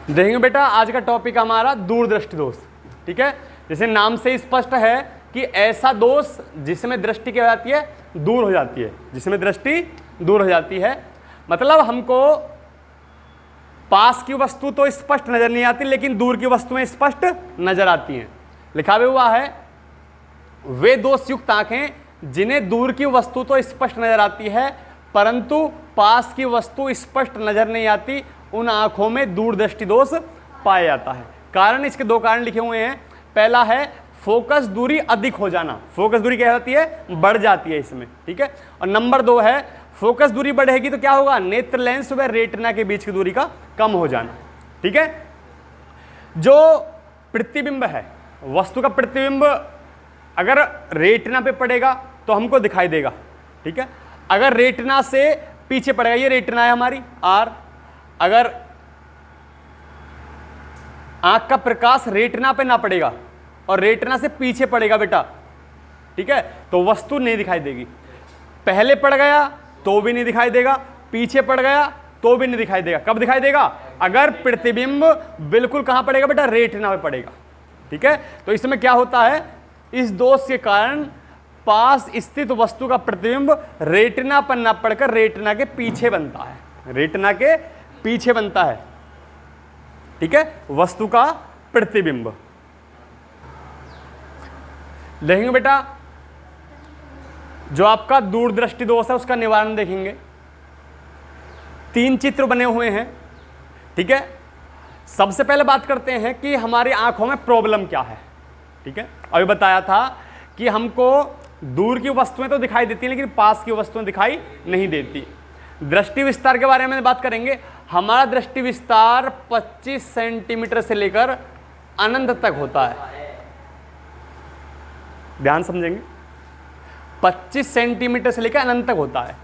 देखेंगे बेटा आज का टॉपिक हमारा दूरदृष्टि दोष। ठीक है, जैसे नाम से स्पष्ट है कि ऐसा दोष जिसमें दृष्टि क्या हो जाती है, दूर हो जाती है, जिसमें दृष्टि दूर हो जाती है। मतलब हमको पास की वस्तु तो स्पष्ट नजर नहीं आती लेकिन दूर की वस्तुएं स्पष्ट नजर आती हैं। लिखा भी हुआ है वे दोष युक्त आंखें जिन्हें दूर की वस्तु तो स्पष्ट नजर आती है परंतु पास की वस्तु स्पष्ट नजर नहीं आती, उन आंखों में दूरदृष्टि दोष पाया जाता है। कारण इसके दो कारण लिखे हुए हैं। पहला है फोकस दूरी अधिक हो जाना, फोकस दूरी क्या होती है, बढ़ जाती है इसमें। ठीक है, और नंबर दो है फोकस दूरी बढ़ेगी तो क्या होगा, नेत्र लेंस व रेटिना के बीच की दूरी का कम हो जाना। ठीक है, जो प्रतिबिंब है, वस्तु का प्रतिबिंब अगर रेटिना पे पड़ेगा तो हमको दिखाई देगा। ठीक है, अगर रेटिना से पीछे पड़ेगा, ये रेटिना है हमारी आर, अगर आंख का प्रकाश रेटिना पे ना पड़ेगा और रेटिना से पीछे पड़ेगा बेटा, ठीक है, तो वस्तु नहीं दिखाई देगी। पहले पड़ गया तो भी नहीं दिखाई देगा, पीछे पड़ गया तो भी नहीं दिखाई देगा। कब दिखाई देगा, अगर प्रतिबिंब बिल्कुल कहां पड़ेगा बेटा, रेटिना पे पड़ेगा। ठीक है, तो इसमें क्या होता है, इस दोष के कारण पास स्थित वस्तु का प्रतिबिंब रेटिना पर न पड़कर रेटिना के पीछे बनता है, रेटिना के पीछे बनता है। ठीक है, वस्तु का प्रतिबिंब। देखेंगे बेटा जो आपका दूरदृष्टि दोष है उसका निवारण देखेंगे। 3 चित्र बने हुए हैं। ठीक है, सबसे पहले बात करते हैं कि हमारी आंखों में प्रॉब्लम क्या है। ठीक है, अभी बताया था कि हमको दूर की वस्तुएं तो दिखाई देती हैं लेकिन पास की वस्तुएं दिखाई नहीं देती। दृष्टि विस्तार के बारे में बात करेंगे। हमारा दृष्टि विस्तार 25 सेंटीमीटर से लेकर अनंत तक होता है। ध्यान समझेंगे, 25 सेंटीमीटर से लेकर अनंत तक होता है।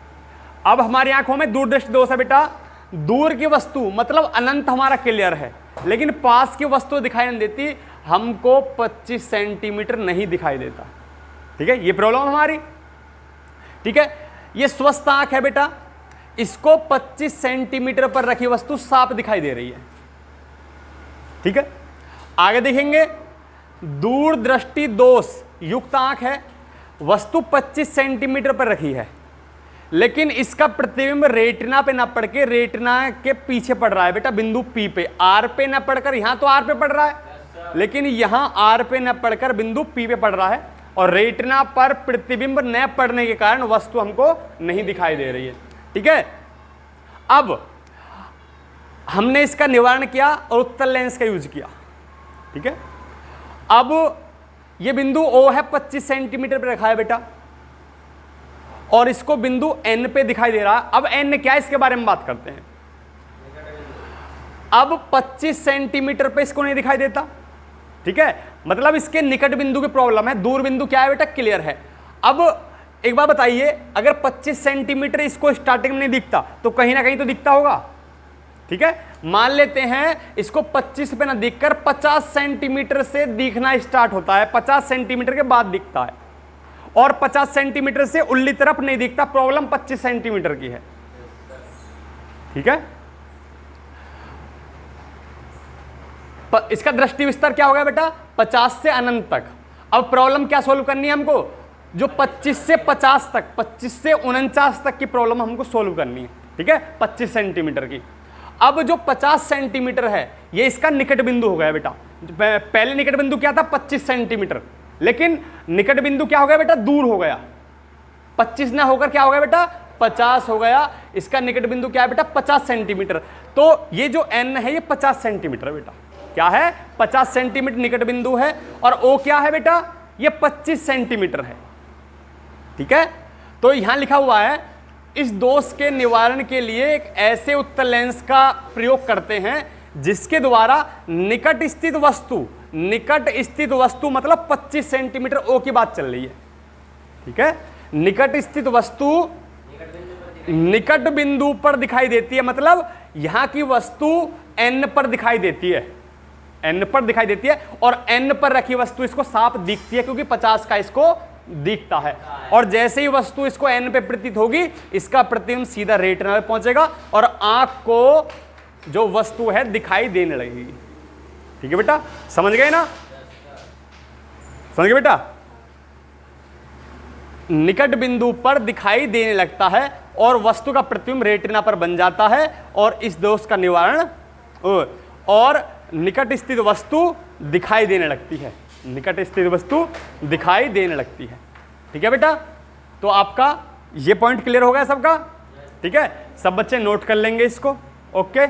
अब हमारी आंखों में दूरदृष्टि दोष है बेटा, दूर की वस्तु मतलब अनंत हमारा क्लियर है लेकिन पास की वस्तु दिखाई नहीं देती, हमको 25 सेंटीमीटर नहीं दिखाई देता। ठीक है, ये प्रॉब्लम हमारी। ठीक है, ये स्वस्थ आंख है बेटा, इसको 25 सेंटीमीटर पर रखी वस्तु साफ दिखाई दे रही है। ठीक है, आगे देखेंगे दूरदृष्टि दोष युक्त आंख है, वस्तु 25 सेंटीमीटर पर रखी है लेकिन इसका प्रतिबिंब रेटिना पे ना पड़ के रेटिना के पीछे पड़ रहा है बेटा, बिंदु पी पे, आर पे ना पड़कर, यहां तो आर पे पड़ रहा है लेकिन यहां आर पे न पड़कर बिंदु पी पे पड़ रहा है और रेटिना पर प्रतिबिंब न पड़ने के कारण वस्तु हमको नहीं दिखाई दे रही है। ठीक है, अब हमने इसका निवारण किया और उत्तल लेंस का यूज किया। ठीक है, अब ये बिंदु O है 25 सेंटीमीटर पे रखा है बेटा और इसको बिंदु N पे दिखाई दे रहा है। अब N क्या है इसके बारे में बात करते हैं। अब 25 सेंटीमीटर पे इसको नहीं दिखाई देता। ठीक है, मतलब इसके निकट बिंदु की प्रॉब्लम है, दूर बिंदु क्या है बेटा, क्लियर है। अब एक बात बताइए, अगर 25 सेंटीमीटर इसको स्टार्टिंग में नहीं दिखता तो कहीं ना कहीं तो दिखता होगा। ठीक है, मान लेते हैं इसको 25 पे ना दिखकर 50 सेंटीमीटर से दिखना स्टार्ट होता है, 50 सेंटीमीटर के बाद दिखता है और 50 सेंटीमीटर से उल्ली तरफ नहीं दिखता। प्रॉब्लम 25 सेंटीमीटर की है। ठीक है, इसका दृष्टि विस्तार क्या होगा बेटा, 50 से अनंत तक। अब प्रॉब्लम क्या सोल्व करनी है हमको, जो 25 से 50 तक, 25 से 49 तक की प्रॉब्लम हमको सोल्व करनी है। ठीक है, 25 सेंटीमीटर की। अब जो 50 सेंटीमीटर है ये इसका निकट बिंदु हो गया बेटा। पहले निकट बिंदु क्या था, 25 सेंटीमीटर, लेकिन निकट बिंदु क्या हो गया बेटा, दूर हो गया। 25 ना होकर क्या हो गया बेटा, 50 हो गया। इसका निकट बिंदु क्या है बेटा, 50 सेंटीमीटर। तो ये जो N है ये 50 सेंटीमीटर बेटा, क्या है, 50 सेंटीमीटर निकट बिंदु है और O क्या है बेटा, ये 25 सेंटीमीटर है। ठीक है, तो यहां लिखा हुआ है इस दोष के निवारण के लिए एक ऐसे उत्तल लेंस का प्रयोग करते हैं जिसके द्वारा निकट स्थित वस्तु मतलब 25 सेंटीमीटर O की बात चल रही है। ठीक है, निकट स्थित वस्तु निकट बिंदु पर दिखाई देती है, मतलब यहां की वस्तु N पर दिखाई देती है, N पर दिखाई देती है और N पर रखी वस्तु इसको साफ दिखती है क्योंकि 50 का इसको दिखता है। और जैसे ही वस्तु इसको N पे प्रतीत होगी इसका प्रतिबिंब सीधा रेटिना पे पहुंचेगा और आंख को जो वस्तु है दिखाई देने लगेगी। ठीक है बेटा, समझ गए ना? समझ गए बेटा? निकट बिंदु पर दिखाई देने लगता है और वस्तु का प्रतिबिंब रेटिना पर बन जाता है और इस दोष का निवारण, और निकट स्थित वस्तु दिखाई देने लगती है। निकट स्थित वस्तु दिखाई देने लगती है। ठीक है बेटा, तो आपका ये पॉइंट क्लियर हो गया सबका? ठीक है, सब बच्चे नोट कर लेंगे इसको। ओके।